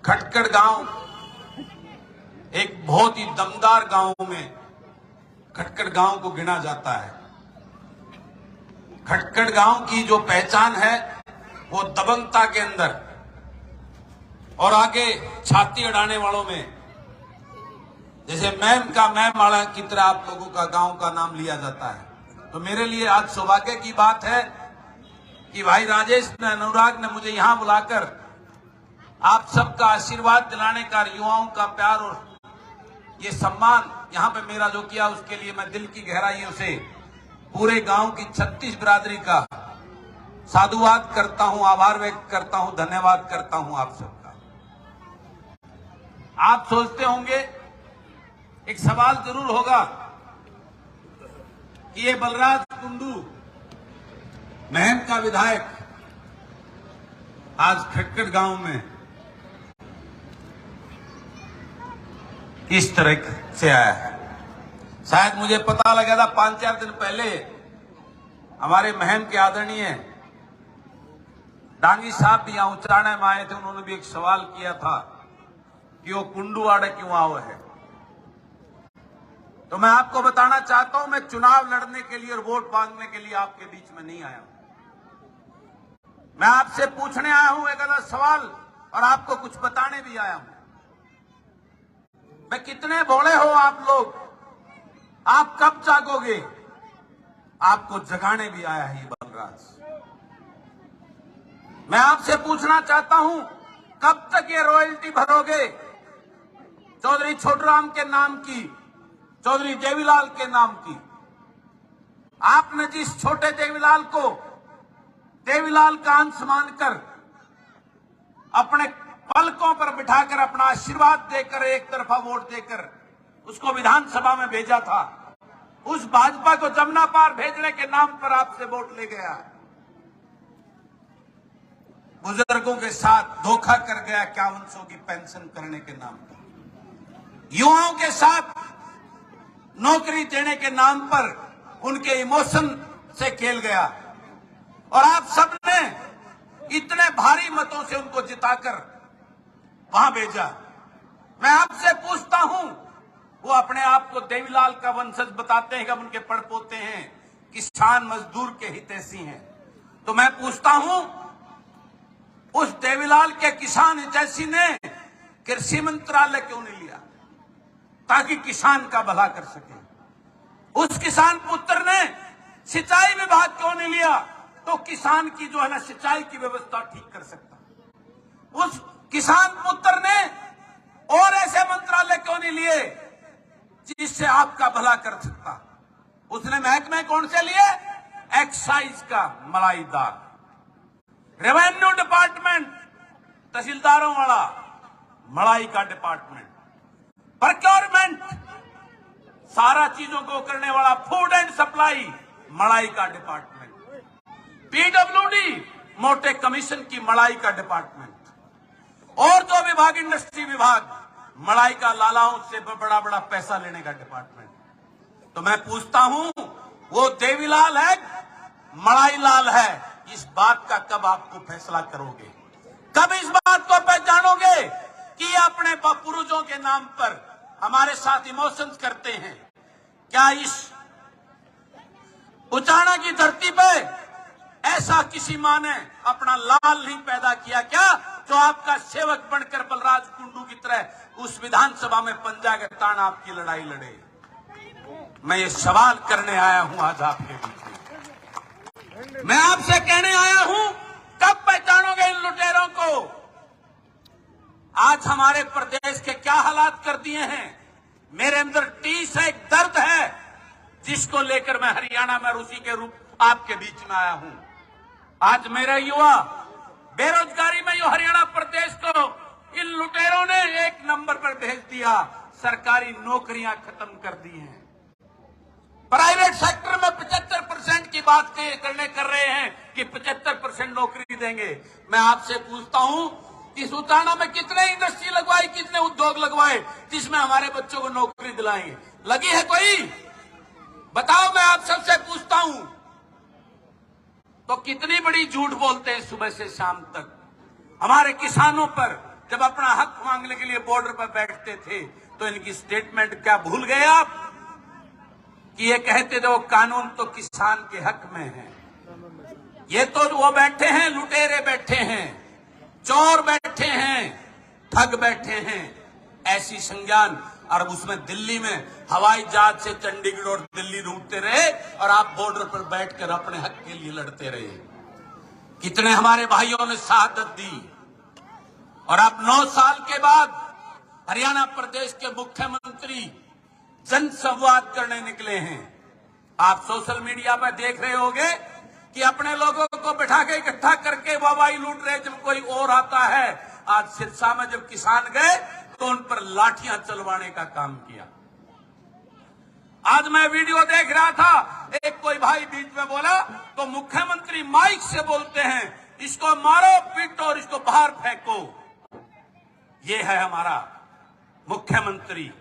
खटकड़ गांव एक बहुत ही दमदार गांव में खटकड़ गांव को गिना जाता है। खटकड़ गांव की जो पहचान है वो दबंगता के अंदर और आगे छाती अड़ाने वालों में, जैसे मैम का मैम वाला की तरह आप लोगों का गांव का नाम लिया जाता है। तो मेरे लिए आज सौभाग्य की बात है कि भाई राजेश ने, अनुराग ने मुझे यहां बुलाकर आप सबका आशीर्वाद दिलाने का, युवाओं का प्यार और ये सम्मान यहां पे मेरा जो किया, उसके लिए मैं दिल की गहराइयों से पूरे गांव की 36 बिरादरी का साधुवाद करता हूं, आभार व्यक्त करता हूं, धन्यवाद करता हूं आप सबका। आप सोचते होंगे, एक सवाल जरूर होगा कि ये बलराज कुंडू महम का विधायक आज खटकड़ गांव में किस तरह से आया है। शायद मुझे पता लगा था 5-4 दिन पहले हमारे महम के आदरणीय डांगी साहब भी यहां उच्चारण में आए थे। उन्होंने भी एक सवाल किया था कि वो कुंडूवाड़ा क्यों आओ है। तो मैं आपको बताना चाहता हूं, मैं चुनाव लड़ने के लिए और वोट मांगने के लिए आपके बीच में नहीं आया हूं। मैं आपसे पूछने आया हूं एक आधा सवाल और आपको कुछ बताने भी आया हूं। मैं कितने भोले हो आप लोग, आप कब जागोगे? आपको जगाने भी आया है ये बलराज। मैं आपसे पूछना चाहता हूं, कब तक ये रॉयल्टी भरोगे चौधरी छोटूराम के नाम की, चौधरी देवीलाल के नाम की? आपने जिस छोटे देवीलाल को देवीलाल का अंश मानकर अपने पलकों पर बिठाकर अपना आशीर्वाद देकर, एक तरफा वोट देकर उसको विधानसभा में भेजा था, उस भाजपा को जमुना पार भेजने के नाम पर आपसे वोट ले गया। बुजुर्गों के साथ धोखा कर गया 5100 की पेंशन करने के नाम पर, युवाओं के साथ नौकरी देने के नाम पर उनके इमोशन से खेल गया और आप सबने इतने भारी मतों से उनको जिताकर वहां भेजा। मैं आपसे पूछता हूं, वो अपने आप को देवीलाल का वंशज बताते हैं, उनके पड़पोते हैं, किसान मजदूर के हितैषी हैं। तो मैं पूछता हूं, उस देवीलाल के किसान हितैषी ने कृषि मंत्रालय क्यों नहीं लिया ताकि किसान का भला कर सके? उस किसान पुत्र ने सिंचाई विभाग क्यों नहीं लिया तो किसान की जो है ना सिंचाई की व्यवस्था ठीक कर सकता? उस किसान पुत्र ने और ऐसे मंत्रालय क्यों नहीं लिए जिससे आपका भला कर सकता? उसने महकमे कौन से लिए? एक्साइज का मलाईदार, रेवेन्यू डिपार्टमेंट तहसीलदारों वाला मलाई का डिपार्टमेंट, प्रोक्योरमेंट सारा चीजों को करने वाला फूड एंड सप्लाई मलाई का डिपार्टमेंट, पीडब्ल्यूडी मोटे कमीशन की मलाई का डिपार्टमेंट, और जो विभाग इंडस्ट्री विभाग मलाई का लालाओं से बड़ा बड़ा पैसा लेने का डिपार्टमेंट। तो मैं पूछता हूं, वो देवीलाल है मलाई लाल है? इस बात का कब आपको फैसला करोगे? कब इस बात को पहचानोगे कि अपने पूर्वजों के नाम पर हमारे साथ इमोशंस करते हैं? क्या इस उचाना की धरती पे ऐसा किसी मां ने अपना लाल नहीं पैदा किया क्या जो आपका सेवक बनकर बलराज कुंडू की तरह उस विधानसभा में पंजा के तान आपकी लड़ाई लड़े? मैं ये सवाल करने आया हूं आज आपके बीच में। मैं आपसे कहने आया हूं, कब पहचानोगे इन लुटेरों को? आज हमारे प्रदेश के क्या हालात कर दिए हैं। मेरे अंदर टीस है, एक दर्द है जिसको लेकर मैं हरियाणा में रूसी के रूप आपके बीच में आया हूं। आज मेरे युवा बेरोजगारी में, यो हरियाणा प्रदेश को इन लुटेरों ने एक नंबर पर भेज दिया, सरकारी नौकरियां खत्म कर दी हैं। प्राइवेट सेक्टर में 75% की बात कर रहे हैं कि 75% नौकरी देंगे। मैं आपसे पूछता हूं, इस उताना में कितने इंडस्ट्री लगवाई, कितने उद्योग लगवाए जिसमें हमारे बच्चों को नौकरी दिलाएंगे? लगी है कोई? बताओ, मैं आप सबसे पूछता हूं। तो कितनी बड़ी झूठ बोलते हैं सुबह से शाम तक। हमारे किसानों पर जब अपना हक मांगने के लिए बॉर्डर पर बैठते थे तो इनकी स्टेटमेंट क्या भूल गए आप कि ये कहते थे वो कानून तो किसान के हक में है। ये तो वो बैठे हैं, लुटेरे बैठे हैं, चोर बैठे हैं, ठग बैठे हैं, ऐसी संज्ञान। और उसमें दिल्ली में हवाई जहाज से चंडीगढ़ और दिल्ली ढूंढते रहे और आप बॉर्डर पर बैठकर अपने हक के लिए लड़ते रहे। कितने हमारे भाइयों ने शहादत दी। और अब 9 साल के बाद हरियाणा प्रदेश के मुख्यमंत्री जनसंवाद करने निकले हैं। आप सोशल मीडिया पर देख रहे होंगे कि अपने लोगों को बिठा के इकट्ठा करके वाहवाही लूट रहे। जब कोई और आता है, आज सिरसा में जब किसान गए तो उन पर लाठियां चलवाने का काम किया। आज मैं वीडियो देख रहा था, एक कोई भाई बीच में बोला तो मुख्यमंत्री माइक से बोलते हैं, इसको मारो पीटो और इसको बाहर फेंको। ये है हमारा मुख्यमंत्री,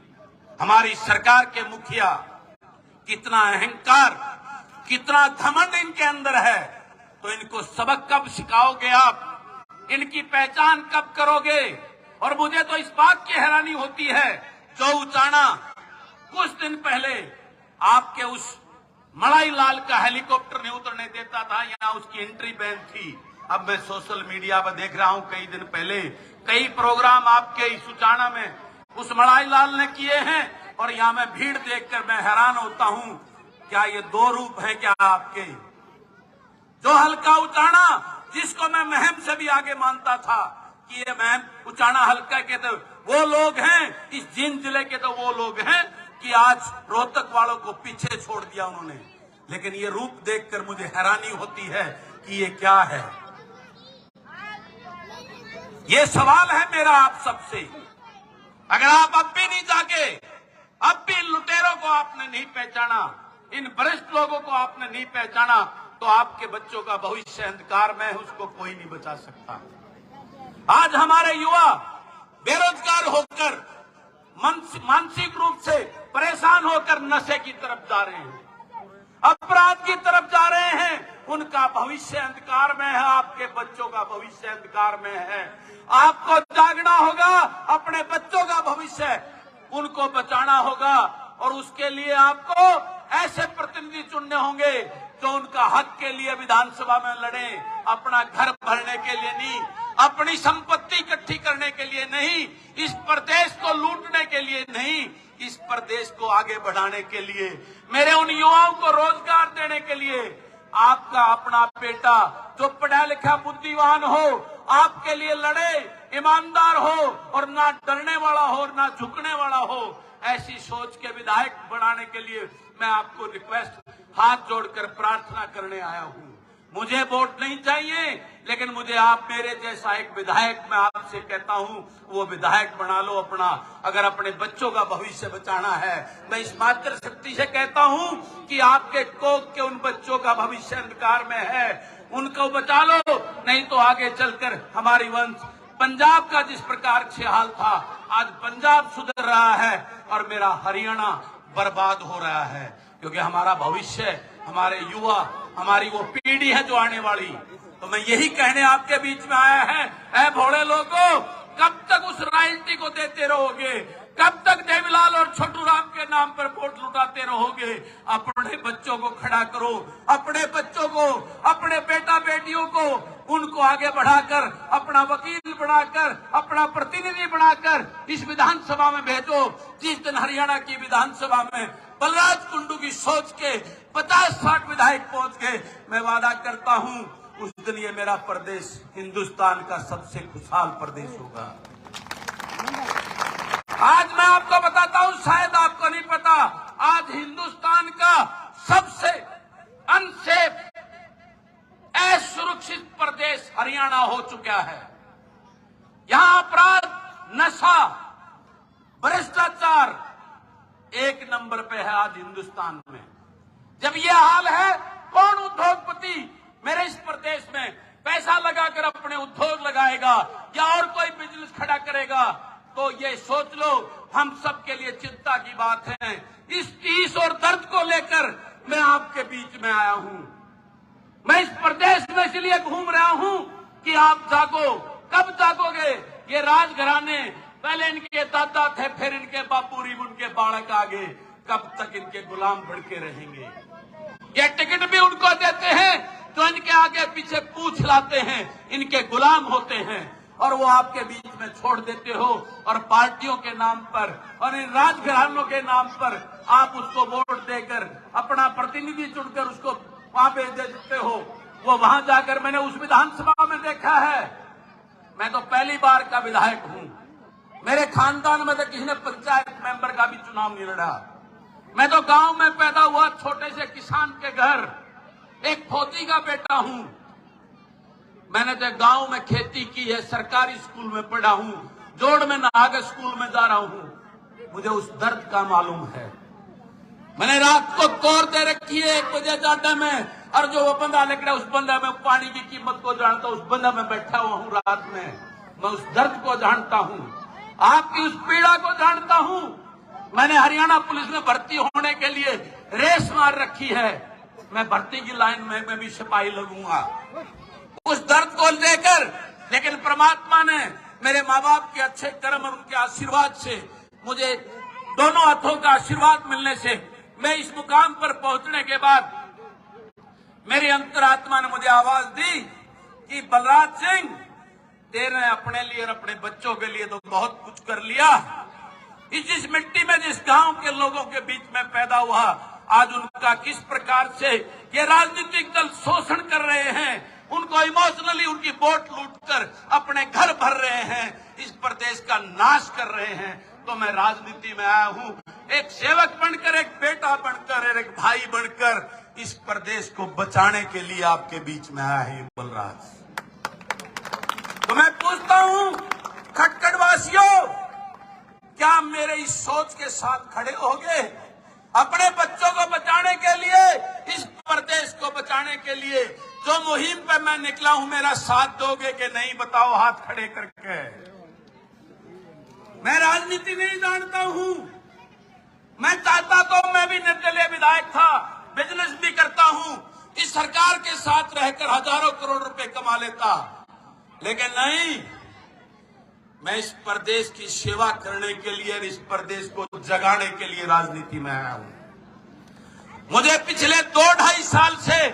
हमारी सरकार के मुखिया। कितना अहंकार, कितना घमंड इनके अंदर है। तो इनको सबक कब सिखाओगे आप? इनकी पहचान कब करोगे? और मुझे तो इस बात की हैरानी होती है, जो उचाना कुछ दिन पहले आपके उस मड़ाई लाल का हेलीकॉप्टर नहीं उतरने देता था, यहाँ उसकी एंट्री बैन थी। अब मैं सोशल मीडिया पर देख रहा हूं, कई दिन पहले कई प्रोग्राम आपके इस उचाना में उस मड़ाई लाल ने किए हैं। और यहां मैं भीड़ देखकर मैं हैरान होता हूं, क्या ये 2 रूप हैं क्या आपके? जो हल्का उचाना, जिसको मैं महम से भी आगे मानता था कि ये महम उचाना हल्का के तो वो लोग हैं, इस जींद जिले के तो वो लोग हैं कि आज रोहतक वालों को पीछे छोड़ दिया उन्होंने। लेकिन ये रूप देखकर मुझे हैरानी होती है कि ये क्या है। ये सवाल है मेरा आप सबसे। अगर आप अब भी नहीं जागे, अब भी इन लुटेरों को आपने नहीं पहचाना, इन वरिष्ठ लोगों को आपने नहीं पहचाना, तो आपके बच्चों का भविष्य अंधकार में है, उसको कोई नहीं बचा सकता। आज हमारे युवा बेरोजगार होकर, मानसिक रूप से परेशान होकर नशे की तरफ जा रहे हैं, अपराध की तरफ जा रहे हैं। उनका भविष्य अंधकार में है, आपके बच्चों का भविष्य अंधकार में है। आपको जागना होगा, अपने बच्चों का भविष्य उनको बचाना होगा। और उसके लिए आपको ऐसे प्रतिनिधि चुनने होंगे जो उनका हक के लिए विधानसभा में लड़े, अपना घर भरने के लिए नहीं, अपनी संपत्ति इकट्ठी करने के लिए नहीं, इस प्रदेश को लूटने के लिए नहीं, इस प्रदेश को आगे बढ़ाने के लिए, मेरे उन युवाओं को रोजगार देने के लिए। आपका अपना बेटा जो पढ़ा लिखा बुद्धिमान हो, आपके लिए लड़े, ईमानदार हो और ना डरने वाला हो और ना झुकने वाला हो, ऐसी सोच के विधायक बनाने के लिए मैं आपको रिक्वेस्ट, हाथ जोड़कर प्रार्थना करने आया हूं। मुझे वोट नहीं चाहिए, लेकिन मुझे आप मेरे जैसा एक विधायक, मैं आपसे कहता हूं, वो विधायक बना लो अपना। अगर अपने बच्चों का भविष्य बचाना है, मैं इस मातृशक्ति से कहता हूं कि आपके कोख के उन बच्चों का भविष्य अंधकार में है, उनको बचा लो। नहीं तो आगे चलकर हमारी वंश, पंजाब का जिस प्रकार से हाल था, आज पंजाब सुधर रहा है और मेरा हरियाणा बर्बाद हो रहा है। क्योंकि हमारा भविष्य, हमारे युवा, हमारी वो पीढ़ी है जो आने वाली। तो मैं यही कहने आपके बीच में आया है, ऐ भोले लोगों, कब तक उस राजनीति को देते रहोगे? कब तक देवीलाल और छोटू राम के नाम पर वोट लुटाते रहोगे? अपने बच्चों को खड़ा करो, अपने बच्चों को, अपने बेटा बेटियों को, उनको आगे बढ़ाकर, अपना वकील बनाकर, अपना प्रतिनिधि बनाकर इस विधानसभा में भेजो। जिस दिन हरियाणा की विधानसभा में बलराज कुंडू की सोच के 50-60 विधायक पहुंच गए, मैं वादा करता हूं उस दिन ये मेरा प्रदेश हिंदुस्तान का सबसे खुशहाल प्रदेश होगा। आज मैं आपको बताता हूं, शायद आपको नहीं पता, आज हिंदुस्तान का सबसे अनसेफ, असुरक्षित प्रदेश हरियाणा हो चुका है। यहां अपराध, नशा, भ्रष्टाचार 1 नंबर पे है आज हिंदुस्तान में। जब ये हाल है, कौन उद्योगपति मेरे इस प्रदेश में पैसा लगाकर अपने उद्योग लगाएगा या और कोई बिजनेस खड़ा करेगा? तो ये सोच लो, हम सब के लिए चिंता की बात है। इस टीस और दर्द को लेकर मैं आपके बीच में आया हूं। मैं इस प्रदेश में इसलिए घूम रहा हूं कि आप जागो। कब जागोगे? ये राजघराने पहले इनके दादा थे, फिर इनके बापू, रिब उनके बालक आगे, कब तक इनके गुलाम बन के रहेंगे? ये टिकट भी उनको देते हैं जो इनके आगे पीछे पूछ लाते हैं, इनके गुलाम होते हैं, और वो आपके बीच में छोड़ देते हो। और पार्टियों के नाम पर और इन राजघरानों के नाम पर आप उसको वोट देकर अपना प्रतिनिधि चुनकर उसको वहां भेज देते हो। वो वहां जाकर, मैंने उस विधानसभा में देखा है, मैं तो पहली बार का विधायक हूं, मेरे खानदान में तो किसी ने पंचायत मेंबर का भी चुनाव नहीं लड़ा। मैं तो गांव में पैदा हुआ, छोटे से किसान के घर, एक फौजी का बेटा हूं। मैंने तो गांव में खेती की है, सरकारी स्कूल में पढ़ा हूं, जोड़ में नागर स्कूल में जा रहा हूं, मुझे उस दर्द का मालूम है। मैंने रात को तोड़ दे रखी है 1 बजे जाटा में, और जो वो बंदा निकला उस बंदा में पानी की कीमत को जानता हूं, उस बंदा में बैठा हुआ हूं रात में, मैं उस दर्द को जानता हूं, आपकी उस पीड़ा को जानता हूं। मैंने हरियाणा पुलिस में भर्ती होने के लिए रेस मार रखी है, मैं भर्ती की लाइन में मैं भी सिपाही लगूंगा उस दर्द को लेकर। लेकिन परमात्मा ने, मेरे माँ बाप के अच्छे कर्म और उनके आशीर्वाद से, मुझे दोनों हाथों का आशीर्वाद मिलने से मैं इस मुकाम पर पहुंचने के बाद मेरी अंतरात्मा ने मुझे आवाज दी कि बलराज सिंह, तेरे अपने लिए और अपने बच्चों के लिए तो बहुत कुछ कर लिया, जिस मिट्टी में, जिस गांव के लोगों के बीच में पैदा हुआ, आज उनका किस प्रकार से ये राजनीतिक दल शोषण कर रहे हैं, उनको इमोशनली उनकी वोट लूटकर अपने घर भर रहे हैं, इस प्रदेश का नाश कर रहे हैं। तो मैं राजनीति में आया हूं, एक सेवक बनकर, एक बेटा बनकर, एक भाई बनकर, इस प्रदेश को बचाने के लिए आपके बीच में आया है बलराज। तो मैं पूछता हूं खटखटवासियों, क्या मेरे इस सोच के साथ खड़े होगे? अपने बच्चों को बचाने के लिए, इस प्रदेश को बचाने के लिए जो मुहिम पे मैं निकला हूं, मेरा साथ दोगे कि नहीं? बताओ हाथ खड़े करके। मैं राजनीति नहीं जानता हूं, मैं चाहता तो मैं भी निर्दलीय विधायक था, बिजनेस भी करता हूं, इस सरकार के साथ रहकर हजारों करोड़ रुपए कमा लेता, लेकिन नहीं, मैं इस प्रदेश की सेवा करने के लिए, इस प्रदेश को जगाने के लिए राजनीति में आया हूं। मुझे पिछले 2-2.5 साल से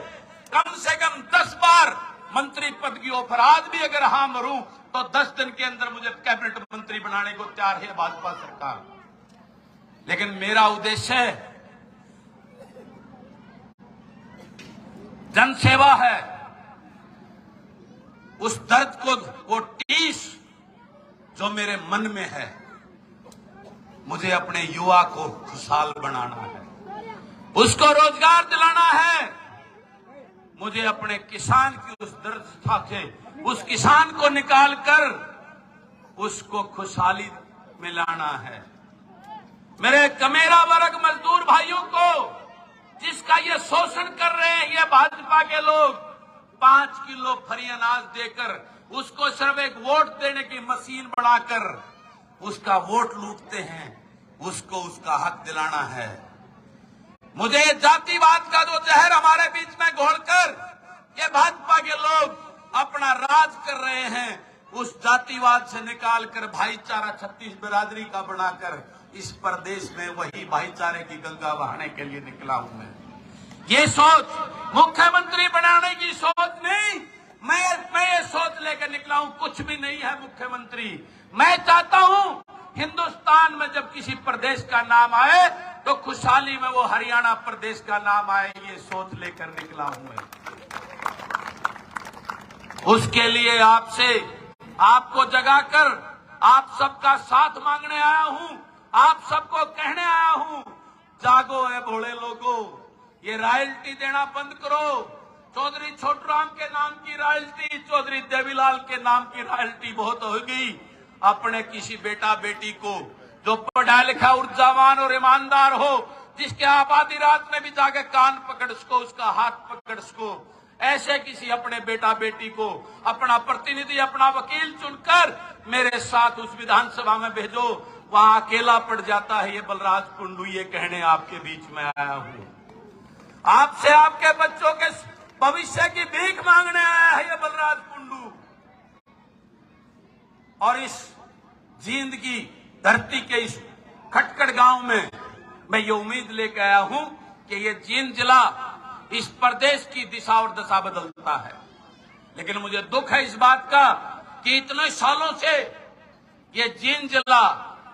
कम 10 बार मंत्री पद की ऑफर, आज भी अगर हाँ मरूं तो 10 दिन के अंदर मुझे कैबिनेट मंत्री बनाने को तैयार है भाजपा सरकार। लेकिन मेरा उद्देश्य जनसेवा है। उस दर्द को, वो टीस जो मेरे मन में है, मुझे अपने युवा को खुशहाल बनाना है, उसको रोजगार दिलाना है, मुझे अपने किसान की उस दर्द से उस किसान को निकालकर उसको खुशहाली में लाना है। मेरे कमेरा वर्ग मजदूर भाइयों को, जिसका ये शोषण कर रहे हैं ये भाजपा के लोग, 5 किलो फ्री अनाज देकर उसको सिर्फ एक वोट देने की मशीन बनाकर उसका वोट लूटते हैं, उसको उसका हक दिलाना है। मुझे जातिवाद का जो जहर हमारे बीच में घोलकर ये भाजपा के लोग अपना राज कर रहे हैं, उस जातिवाद से निकालकर भाईचारा 36 बिरादरी का बनाकर इस प्रदेश में वही भाईचारे की गंगा बहाने के लिए निकला हूं मैं। ये सोच मुख्यमंत्री बनाने की सोच नहीं, मैं ये सोच लेकर निकला हूं, कुछ भी नहीं है मुख्यमंत्री। मैं चाहता हूं हिंदुस्तान में जब किसी प्रदेश का नाम आए तो खुशहाली में वो हरियाणा प्रदेश का नाम आए, ये सोच लेकर निकला हूं मैं। उसके लिए आपसे, आपको जगाकर आप सबका साथ मांगने आया हूं, आप सबको कहने आया हूं, जागो है भोले लोगों, ये रॉयल्टी देना बंद करो। चौधरी छोटूराम के नाम की रॉयल्टी, चौधरी देवीलाल के नाम की रॉयल्टी बहुत होगी। अपने किसी बेटा बेटी को जो पढ़ा लिखा, ऊर्जावान और ईमानदार हो, जिसके आप आधी रात में भी जाके कान पकड़ सको, उसका हाथ पकड़ सको, ऐसे किसी अपने बेटा बेटी को अपना प्रतिनिधि, अपना वकील चुनकर मेरे साथ उस विधानसभा में भेजो। वहां अकेला पड़ जाता है ये बलराज कुंडू, ये कहने आपके बीच में आया हूं। आपसे आपके बच्चों के भविष्य की भीख मांगने आया है ये बलराज कुंडू। और इस जींद की धरती के इस खटखट गांव में मैं ये उम्मीद लेकर आया हूं कि ये जींद जिला इस प्रदेश की दिशा और दशा बदलता है। लेकिन मुझे दुख है इस बात का कि इतने सालों से ये जींद जिला,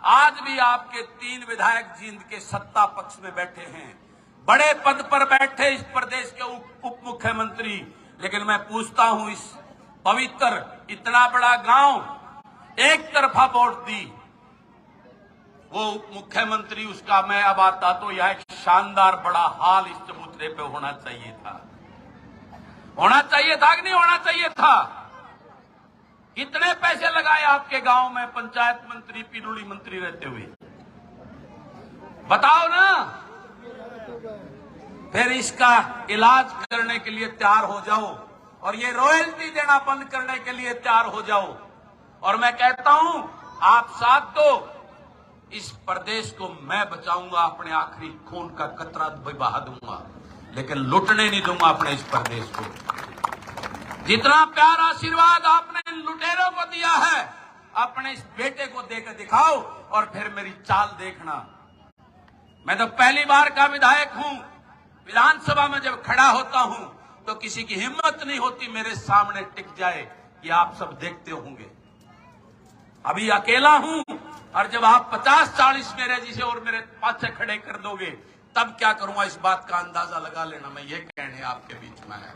आज भी आपके 3 विधायक जींद के सत्ता पक्ष में बैठे हैं, बड़े पद पर बैठे इस प्रदेश के उप मुख्यमंत्री। लेकिन मैं पूछता हूं, इस पवित्र इतना बड़ा गांव एक तरफा वोट दी, वो उप मुख्यमंत्री उसका मैं अब आता तो यह एक शानदार बड़ा हाल इस चबूतरे पे होना चाहिए था। होना चाहिए था कि नहीं होना चाहिए था? कितने पैसे लगाए आपके गांव में पंचायत मंत्री, पिरूली मंत्री रहते हुए? बताओ ना। फिर इसका इलाज करने के लिए तैयार हो जाओ और ये रॉयल्टी देना बंद करने के लिए तैयार हो जाओ। और मैं कहता हूं, आप साथ दो, इस प्रदेश को मैं बचाऊंगा, अपने आखिरी खून का कतरा भी बहा दूंगा, लेकिन लुटने नहीं दूंगा अपने इस प्रदेश को। जितना प्यार आशीर्वाद आपने इन लुटेरों को दिया है, अपने इस बेटे को देकर दिखाओ और फिर मेरी चाल देखना। मैं तो पहली बार का विधायक हूं, विधानसभा में जब खड़ा होता हूं तो किसी की हिम्मत नहीं होती मेरे सामने टिक जाए। ये आप सब देखते होंगे। अभी अकेला हूं, और जब आप 50-40 मेरे जिसे और मेरे पाछे खड़े कर दोगे, तब क्या करूंगा इस बात का अंदाजा लगा लेना। मैं ये कहने आपके बीच में आया।